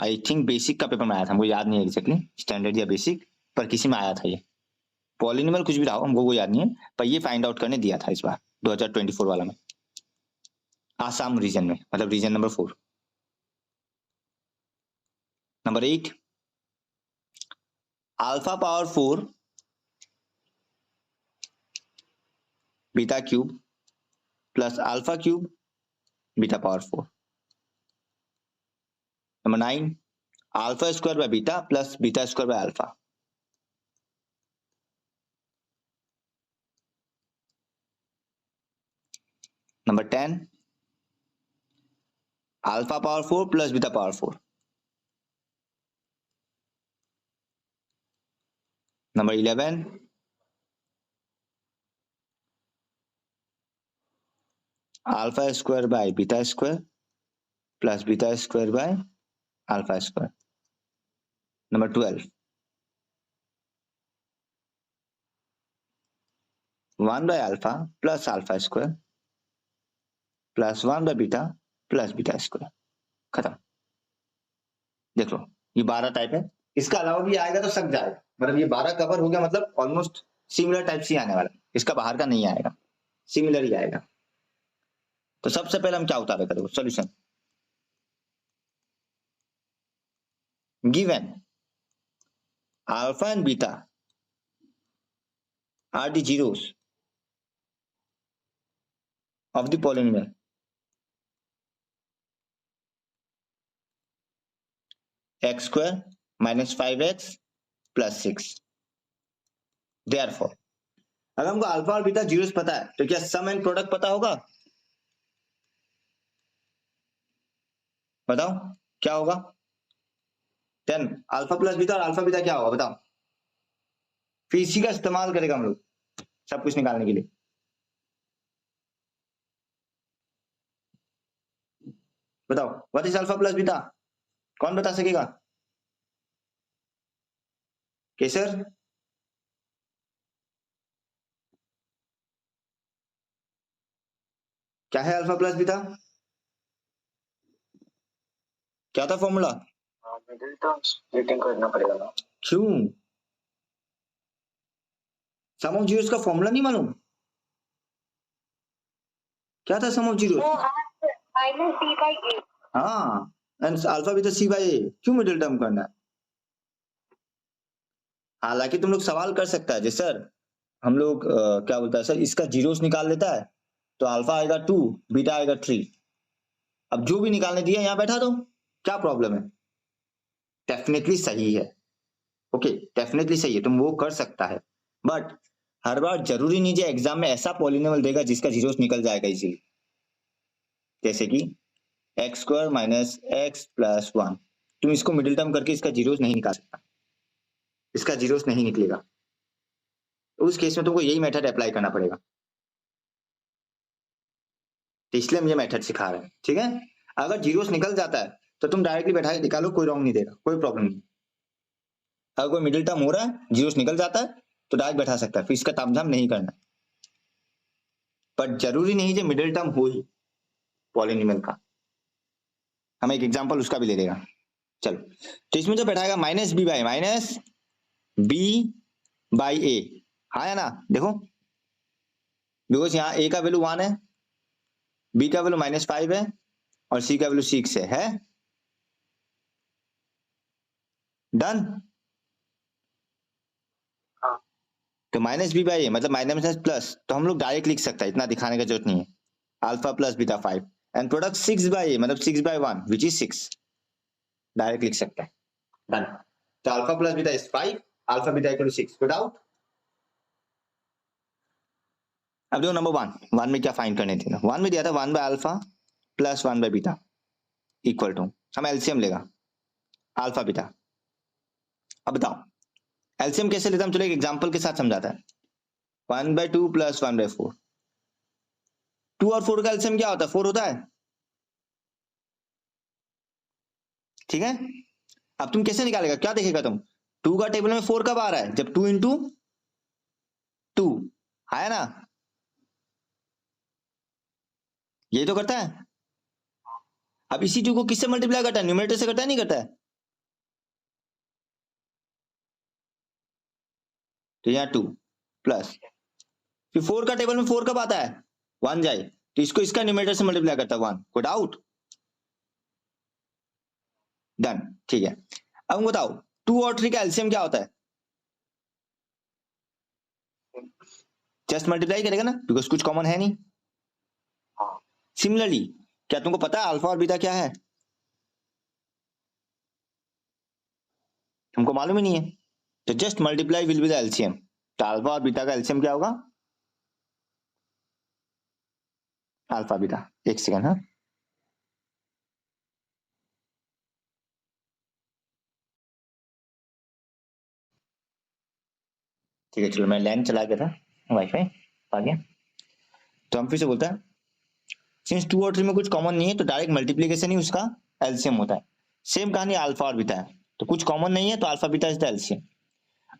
आई थिंक बेसिक का पेपर में आया था, मुझे याद नहीं है एग्जैक्टली स्टैंडर्ड या बेसिक, पर किसी में आया था ये। पॉलिनोमियल कुछ भी रहा हो हमको वो याद नहीं है, पर ये फाइंड आउट करने दिया था इस बार 2024 वाला में, आसाम रीजन में, मतलब region number 4। Number 8, alpha power 4 beta cube plus alpha cube beta power 4। Number 9, alpha square by beta plus beta square by alpha. Number 10, alpha power 4 plus beta power 4। Number 11, alpha square by beta square plus beta square by alpha square. Number 12, 1 by alpha plus alpha square plus 1 by beta plus beta square, खत्म। देख लो ये 12 type है, इसका अलावा भी आएगा तो सब जाएगा, मतलब ये 12 कवर हो गया, मतलब ऑलमोस्ट सिमिलर टाइप से आने वाला, इसका बाहर का नहीं आएगा, सिमिलर ही आएगा। तो सबसे पहले हम क्या उतारे करेंगे solution, given alpha and beta are the zeros of the polynomial x square minus 5x plus 6। Therefore, अगर हमको अल्फा और बीटा जीरोस पता है तो क्या सम एंड प्रोडक्ट पता होगा? बताओ क्या होगा? देन अल्फा प्लस बीटा और अल्फा बीटा क्या होगा बताओ? फिर इसी का इस्तेमाल करेगा हम लोग सब कुछ निकालने के लिए। बताओ what is alpha plus beta, कौन बता सकेगा? केसर, क्या है अल्फा प्लस बीटा, क्या था फॉर्मूला? मिडिल टर्म स्प्लिटिंग करना पड़ेगा ना। क्यों? सम ऑफ जीरोस का फॉर्मूला नहीं मालूम? क्या था sum of zeros? Minus b by a. हाँ, and alpha beta c by a, क्यों मिडिल टर्म करना है? हालांकि तुम लोग सवाल कर सकता है, जैसे सर हम लोग क्या बोलता है सर, इसका जीरोस निकाल लेता है तो अल्फा आएगा 2, बीटा आएगा 3। अब जो भी निकालने दिया यहाँ बैठा दो, क्या प्रॉब्लम है? डेफिनेटली सही है, ओके डेफिनेटली सही है, तुम वो कर सकता है, बट हर बार जरूरी नहीं है एग्जाम में ऐसा पॉलिनोमियल देगा जिसका जीरोस निकल जाएगा इजीली। जैसे कि x square minus x plus 1, तुम इसको मिडिल टर्म करके इसका जीरोस नहीं निकाल सकता, इसका जीरोस नहीं निकलेगा। उस केस में तुमको यही मेथड अप्लाई करना पड़ेगा, तो इसलिए हम ये मेथड सिखा रहे हैं, ठीक है? अगर जीरोस निकल जाता है तो तुम डायरेक्टली बैठा के निकालो, कोई रॉन्ग नहीं देगा, कोई प्रॉब्लम नहीं। अगर कोई मिडिल टर्म हो रहा है, जीरोस निकल जाता है तो डायरेक्ट बैठा सकता है, फिर इसका तामझाम नहीं करना। पर जरूरी नहीं है मिडिल टर्म हो ही पॉलिनोमियल का। हम एक एग्जांपल उसका भी ले लेगा, चलो। तो इसमें जो बैठाएगा माइनस बी बाई ए, हाँ है ना? देखो बिकॉज यहाँ ए का वैल्यू 1 है, बी का वैल्यू -5 है और सी का वैल्यू 6 है डन। तो माइनस बी बाई ए मतलब माइनस प्लस, तो हम लोग डायरेक्ट लिख सकते हैं, इतना दिखाने का जरूरत नहीं है। Alpha plus beta 5 and product 6 by a मतलब 6 बाई 1 विच इज 6, डायरेक्ट लिख सकते हैं, डन। तो alpha plus beta is 5, alpha beta equal to 6 without. अब देखो नंबर 1 में क्या फाइंड करने थे? 1 में दिया था 1 by alpha plus 1 by beta equal to, हम एलसीएम लेगा अल्फा बीटा। अब बताओ एलसीएम कैसे लेता, हम चलो एक एग्जांपल के साथ समझाता है। 1/2 प्लस 1/4, 2 और 4 का एलसीएम क्या होता है? 4 होता है, ठीक है? अब तुम कैसे निकालेगा, क्या देखेगा तुम? 2 का टेबल में 4 कब आ रहा है? जब 2 इंटू 2 है ना, यही तो करता है। अब इसी 2 को किससे मल्टीप्लाई करता है? न्यूमरेटर से करता है, नहीं करता है? तो यहाँ 2 प्लस, फिर 4 का टेबल में 4 कब आता है? 1 जाए, तो इसको इसका न्यूमरेटर से मल्टीप्लाई करता है 1, कोई डाउट? डन, ठीक है। अब बताओ 2 और 3 का एलसीएम क्या होता है? जस्ट मल्टीप्लाई करेगा ना, बिकॉज कुछ कॉमन है नहीं। सिमिलरली क्या तुमको पता है अल्फा और बीटा क्या है? तुमको मालूम ही नहीं है, तो just multiply will be the LCM. तो अल्फा और बीटा का एलसीएम क्या होगा? अल्फा बीटा, एक सेकंड, हाँ ठीक है, चलो मैं लैंड चला गया था, वाईफाई आ गया। तो हम फिर से बोलते हैं, सिंस 2 और 3 में कुछ कॉमन नहीं है तो डायरेक्ट मल्टीप्लीकेशन ही उसका एलसीएम होता है। सेम कहानी अल्फा और बीटा है, तो कुछ कॉमन नहीं है तो alpha beta is the LCM.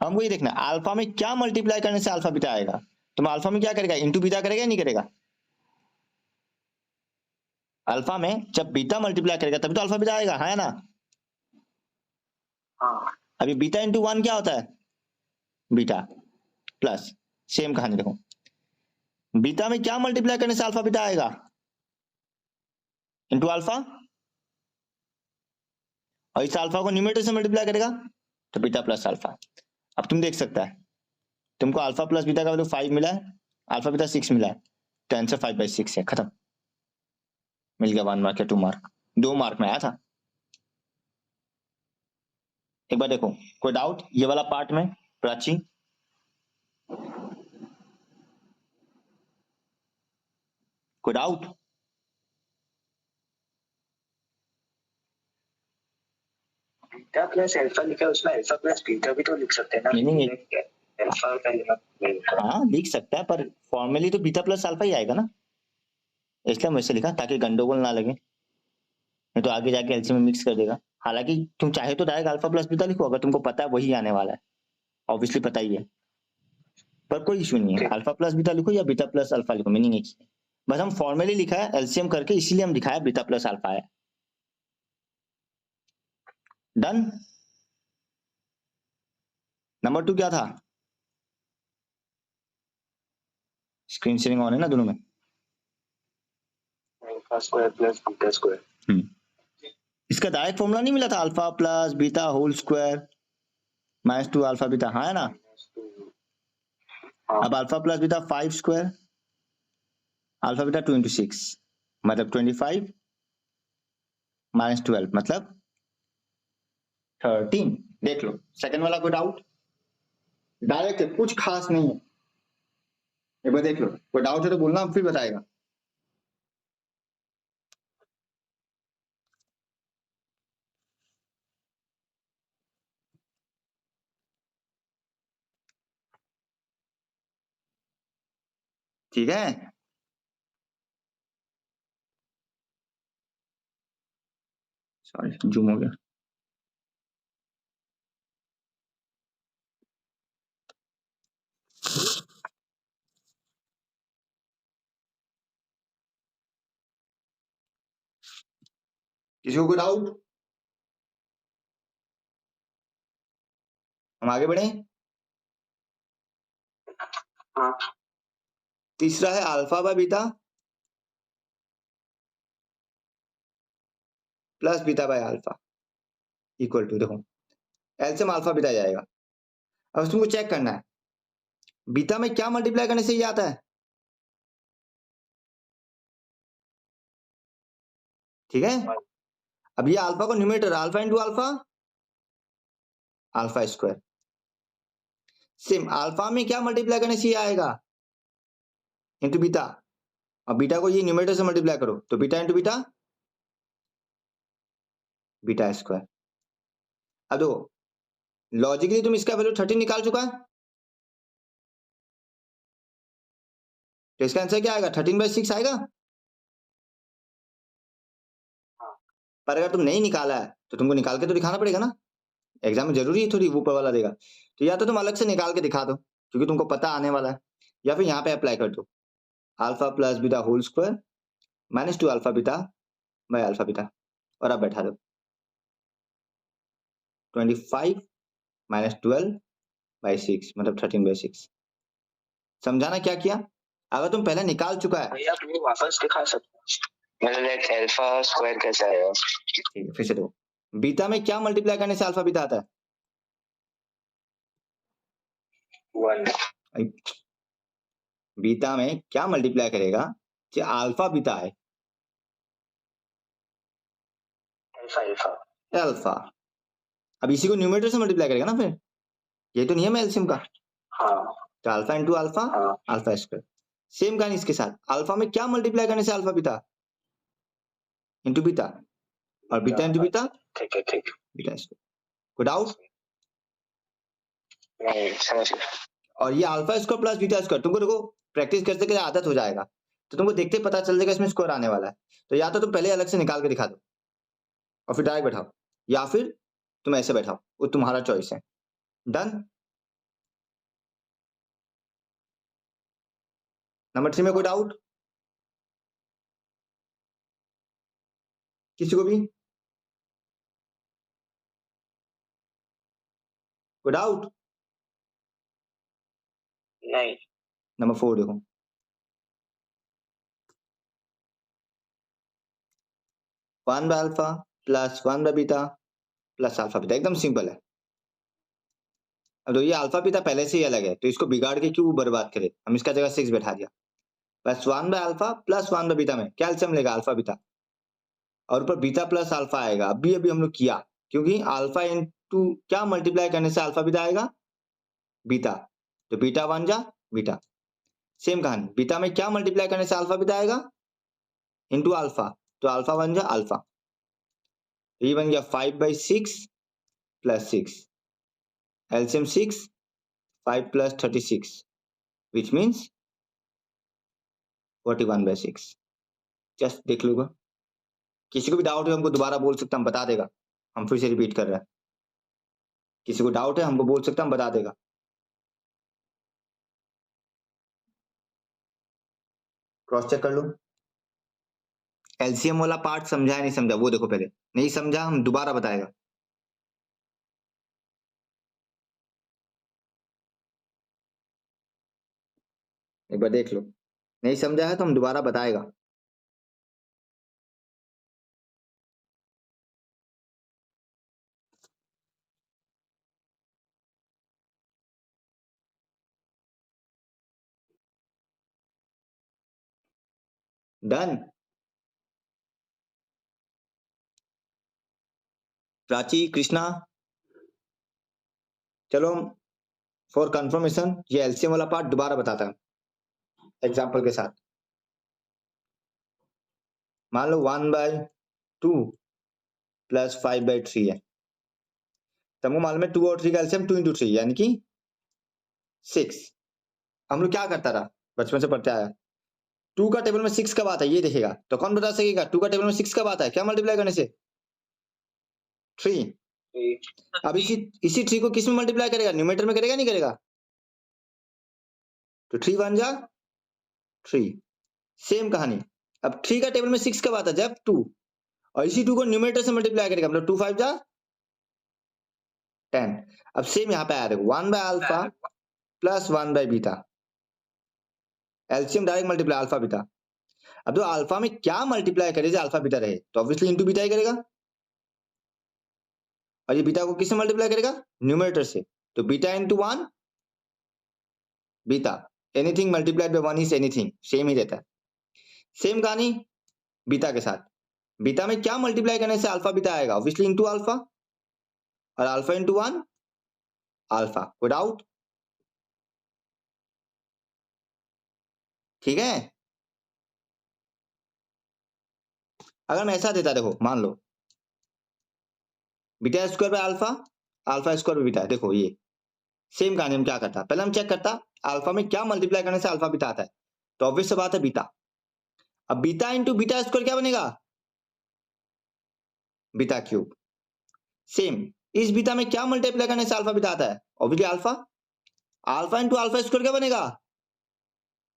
हमको ये देखना अल्फा में क्या मल्टीप्लाई करने से अल्फा बीटा आएगा, तुम अल्फा में क्या करेगा, इंटू बीटा करेगा या नहीं करेगा? अल्फा में जब बीटा मल्टीप्लाई करेगा तभी तो अल्फा बीटा आएगा, है ना? हाँ अभी बीटा इंटू 1 क्या होता है? बीटा प्लस, सेम कहानी देखो, बीटा में क्या मल्टीप्लाई करने से अल्फा बीटा आएगा? इंटू अल्फा, और इस अल्फा को न्यूमरेटर से मल्टीप्लाई करेगा तो बीटा प्लस अल्फा। अब तुम देख सकता है, तुमको अल्फा प्लस बीटा का वैल्यू 5 मिला है, अल्फा बीटा 6 मिला है, तो आंसर 5/6 है, खत्म। मिल गया 1 मार्क या 2 मार्क, 2 मार्क में आया था। एक बार देखो, कोई डाउट ये वाला पार्ट में? प्राची, कोई डाउट? बीटा प्लस अल्फा लिखा है, उसमें अल्फा प्लस बीटा भी तो लिख सकते हैं ना। नहीं, अल्फा का लिखा, हाँ लिख सकता है, पर फॉर्मली तो बीटा प्लस अल्फा ही आएगा ना, इसलिए हम वैसे लिखा ताकि गंडोगोल ना लगे, नहीं तो आगे जाके एलसीएम में मिक्स कर देगा। हालांकि तुम चाहे तो डायरेक्ट अल्फा प्लस बीटा लिखो, अगर तुमको पता है वही आने वाला है, ऑब्वियसली पता ही है, पर कोई इशू नहीं है, अल्फा प्लस बीटा लिखो या बीटा प्लस अल्फा लिखो, मीनिंग एक ही है। बस हम फॉर्मली लिखा है एलसीएम करके, इसीलिए हम दिखाया बीटा प्लस अल्फा है। डन। नंबर 2 क्या था? स्क्रीन शेयरिंग ऑन है ना दोनों में? Alpha square plus beta square. इसका डायरेक्ट फॉर्मूला नहीं मिला था, alpha plus beta whole square minus 2 alpha beta, हाँ है ना? अब alpha plus beta 5 square, alpha beta 2 into 6 मतलब 25 माइनस 12 मतलब 13। देख लो सेकंड वाला, कोई डाउट? डायरेक्ट है, कुछ खास नहीं है, एक बार देख लो, कोई डाउट है तो बोलना, फिर बताएगा। ठीक है, सॉरी जूम हो गया। किसी को कोई डाउट? हम आगे बढ़े। हाँ तीसरा है alpha by beta plus beta by alpha equal to, देखो एलसीएम अल्फा बीटा जाएगा। अब तुमको चेक करना है बीटा में क्या मल्टीप्लाई करने से ये आता है, ठीक है? अब ये अल्फा को numerator, alpha into alpha, alpha square. Same alpha में क्या मल्टीप्लाई करने से ये आएगा, इंटू बीटा, और बीटा को ये न्यूमरेटर से मल्टीप्लाई करो तो beta into beta, beta square. अब देखो लॉजिकली तुम इसका वैल्यू 13 निकाल चुका है, तो इसका आंसर क्या आएगा, 13/6 आएगा। पर अगर तुम नहीं निकाला है तो तुमको निकाल के तो दिखाना पड़ेगा ना, एग्जाम में जरूरी है थोड़ी ऊपर वाला देगा, तो या तो तुम अलग से निकाल के दिखा दो क्योंकि तुमको पता आने वाला है, या फिर यहाँ पे अप्लाई कर दो alpha plus beta whole square minus 2 alpha beta by alpha beta, और अब बैठा दो 25 माइनस 12/6 मतलब 13/6। समझाना क्या किया? अगर तुम पहले निकाल चुका है, भैया आप वो वापस दिखा सकते हैं, मतलब अल्फा स्क्वायर कैसे आएगा? ठीक है फिर से देखो, बीटा में क्या मल्टीप्लाई करने से अल्फा बीटा आता है, 1 बीटा में क्या मल्टीप्लाई करेगा कि अल्फा बीटा है, अल्फा अल्फा अल्फा। अब इसी को न्यूमरेटर से मल्टीप्लाई करेगा ना, फिर ये तो नियम है एलसीएम का, हाँ तो अल्फा इंटू अल्फा हाँ अल्फा स्क्वायर। सेम कहानी इसके साथ, अल्फा में क्या मल्टीप्लाई करने से अल्फा बीटा, इंटू बीटा, और बीटा इंटू बीटा, ठीक है ठीक बीटा स्क्वायर। कोई डाउट? नहीं समझ गया। और ये alpha square plus beta square तुमको देखो प्रैक्टिस करते करते आदत हो जाएगा, तो तुमको देखते पता चल जाएगा इसमें स्क्वायर आने वाला है, तो या तो तुम पहले अलग से निकाल के दिखा दो और फिर डायरेक्ट बैठाओ, या फिर तुम ऐसे बैठाओ, वो तुम्हारा चॉइस है। डन। नंबर 3 में कोई डाउट किसी को भी? कोई डाउट? नहीं। नंबर 4 देखो, 1 by alpha plus 1 by beta plus alpha beta, एकदम सिंपल है। अब तो ये अल्फा बीटा पहले से ही अलग है, तो इसको बिगाड़ के क्यों बर्बाद करे, हम इसका जगह 6 बैठा दिया। Plus 1 by alpha plus 1 by beta में क्या एलसीएम लेगा, अल्फा बीटा, और ऊपर बीटा प्लस अल्फा आएगा। अभी हम लोग किया, क्योंकि अल्फा इंटू क्या मल्टीप्लाई करने से अल्फा बीटा आएगा, बीटा, तो बीटा 1 जा बीटा। सेम कहानी, बीटा में क्या मल्टीप्लाई करने से अल्फा बीटा आएगा, इंटू अल्फा, तो अल्फा 1 जा अल्फा। ये बन गया 5/6 plus 6, LCM 6, 5 plus 36 which means 41/6। Just देख लूंगा, किसी को भी डाउट है हमको दोबारा बोल सकता, हम बता देगा, हम फिर से रिपीट कर रहे हैं। किसी को डाउट है हमको बोल सकता, हम बता देगा। क्रॉस चेक कर लो, एलसीएम वाला पार्ट समझा है नहीं समझा वो देखो, पहले नहीं समझा हम दोबारा बताएगा। एक बार देख लो, नहीं समझा है तो हम दोबारा बताएगा। डन। प्राची, कृष्णा, चलो फॉर कंफर्मेशन ये एलसीएम वाला पार्ट दोबारा बताता है एग्जांपल के साथ। मान लो 1/2 प्लस 5/3 है, तो हमको मालूम है 2 और 3 का एलसीएम 2 × 3 यानी कि 6। हम लोग क्या करता रहा, बचपन से पढ़ते आया, 2 का टेबल में 6 कब आता है ये देखेगा, तो कौन बता सकेगा 2 का टेबल में 6 कब आता है, क्या मल्टीप्लाई करने से, 3। अब इसी 3 को किस में मल्टीप्लाई करेगा, न्यूमरेटर में करेगा नहीं करेगा, तो 3 1 जा 3। सेम कहानी, अब 3 का टेबल में 6 कब आता है, जब 2, और इसी 2 को न्यूमरेटर से मल्टीप्लाई करेगा, मतलब 2 5 जा 10। अब सेम यहाँ पे आया देखो, 1 by alpha plus 1 by beta, LCM direct multiply alpha beta. अब तो अल्फा में क्या मल्टीप्लाई करे जो अल्फा बीटा रहे, तो ऑब्वियसली इंटू बीटा ही करेगा, और ये बीटा को किससे मल्टीप्लाई करेगा, न्यूमरेटर से, तो beta into 1 beta, anything multiplied by 1 is anything, same ही रहता है। सेम कहानी बीटा के साथ, बीटा में क्या मल्टीप्लाई करने से अल्फा बीटा आएगा, ऑब्वियसली इंटू अल्फा, और अल्फा इंटू 1 अल्फा। कोई डाउट? ठीक है। अगर मैं ऐसा देता, देखो मान लो beta square by alpha, alpha square by beta, देखो ये सेम कहानी, हम क्या करता, पहले हम चेक करता अल्फा में क्या मल्टीप्लाई करने से अल्फा बीटा आता है, तो ऑब्वियस सी बात है बीटा। अब बीटा इंटू बीटा स्क्वायर क्या बनेगा, बीटा क्यूब। सेम इस बीटा में क्या मल्टीप्लाई करने से अल्फा बीटा आता है, obviously alpha, alpha into alpha square क्या बनेगा,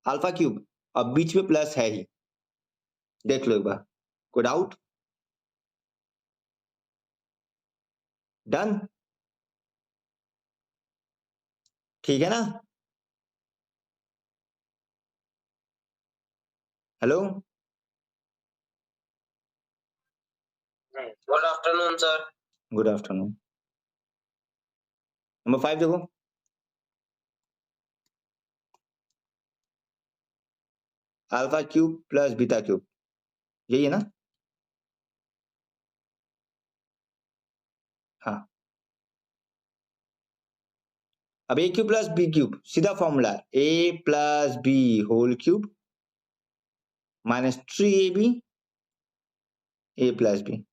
अल्फा क्यूब। अब बीच में प्लस है ही, देख लो एक बार, कोई डाउट? डन, ठीक है ना। Hello, good afternoon sir. Good afternoon. Number 5 देखो, alpha cube plus beta cube, यही है ना, हाँ। अब a cube plus b cube, सीधा फॉर्मूला है a plus B whole cube minus 3ab a plus b.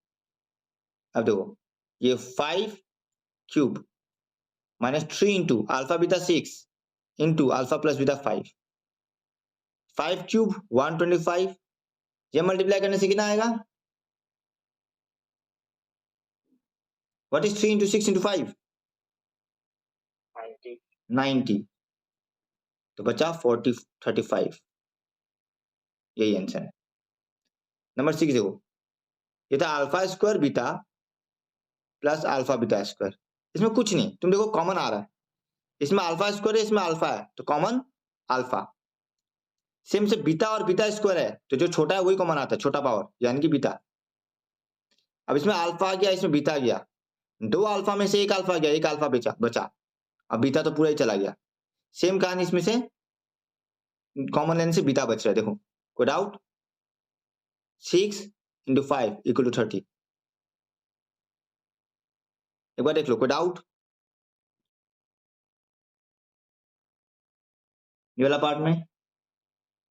अब देखो ये 5 cube minus 3 into alpha beta 6 into alpha plus beta 5, 5 cube 125, ये मल्टीप्लाई करने से कितना आएगा, व्हाट इज 3 इंटू 6 इंटू 5, 90, तो बचा 35। यही आंसर है। नंबर 6 देखो, ये था alpha square beta plus alpha beta square. इसमें कुछ नहीं, तुम देखो कॉमन आ रहा है, इसमें अल्फा स्क्वायर है, इसमें अल्फा है, तो कॉमन अल्फा। सेम से बीटा और बीटा स्क्वायर है, तो जो छोटा है वही कॉमन आता है, छोटा पावर यानी कि बीटा। अब इसमें अल्फा आ गया, इसमें बीटा आ गया, दो अल्फा में से एक अल्फा गया, एक अल्फा बचा, अब बीटा तो पूरा ही चला गया। सेम कहानी इसमें से कॉमन लेने से बीटा बच रहा है। देखो कोई डाउट? 6 × 5 = 30। एक बार देख लो, कोई डाउट? ये वाला पार्ट में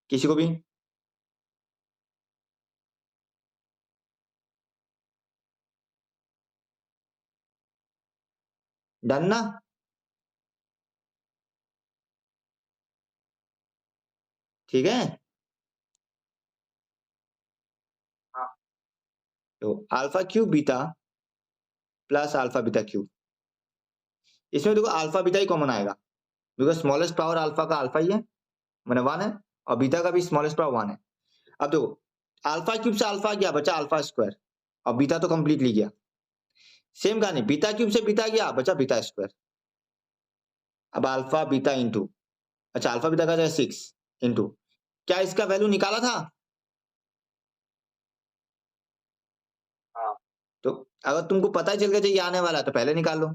किसी को भी? डन ना? ठीक है। हाँ। तो alpha cube beta plus alpha beta cube, इसमें देखो अल्फा बीटा ही कॉमन आएगा, बिकॉज स्मॉलेस्ट पावर अल्फा का अल्फा ही है, मैंने 1 है, और बीटा का भी स्मॉलेस्ट पावर 1 है। अब देखो अल्फा क्यूब से अल्फा गया, बचा अल्फा स्क्वायर, और बीटा तो कंप्लीटली गया। सेम कहानी, बीटा क्यूब से बीटा गया, बचा बीटा स्क्वायर। अब अल्फा बीटा इंटू, अच्छा अल्फा बीटा का जो है 6 इंटू, क्या इसका वैल्यू निकाला था? हाँ। तो अगर तुमको पता ही चल गया ये आने वाला है तो पहले निकाल लो,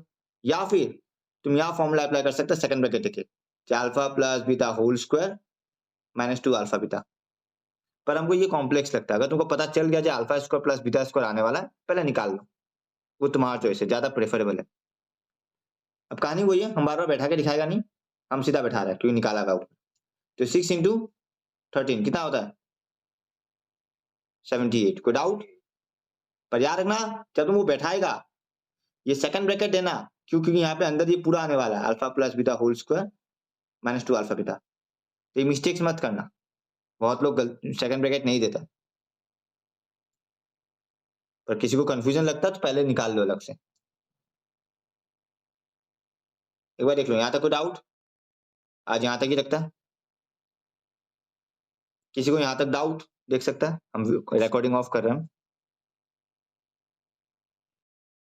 या फिर तुम यहाँ फॉर्मूला अप्लाई कर सकते हो सेकंड ब्रैकेट के, alpha plus beta whole square -2 alpha beta. पर हमको ये कॉम्प्लेक्स लगता है, अगर तुमको पता चल गया जो alpha square plus beta square आने वाला है, पहले निकाल लो, वो तुम्हारा चॉइस है, ज्यादा प्रेफरेबल है। अब कहानी वही है, हम बार बार बैठा के दिखाएगा नहीं, हम सीधा बैठा रहे हैं क्योंकि निकाला हुआ ऊपर। तो 6 × 13 कितना होता है? 78। कोई डाउट? पर याद रखना जब तुम वो बैठाएगा, ये सेकंड ब्रैकेट है ना, क्योंकि यहाँ पे अंदर ये पूरा आने वाला है, alpha plus beta whole square -2 alpha beta. तो ये मिस्टेक्स मत करना, बहुत लोग सेकंड ब्रैकेट नहीं देता, पर किसी को कंफ्यूजन लगता है तो पहले निकाल लो अलग से। एक बार देख लो, यहाँ तक कोई डाउट? आज यहाँ तक ही रखता है, किसी को यहाँ तक डाउट देख सकता है? हम रिकॉर्डिंग ऑफ कर रहे हैं।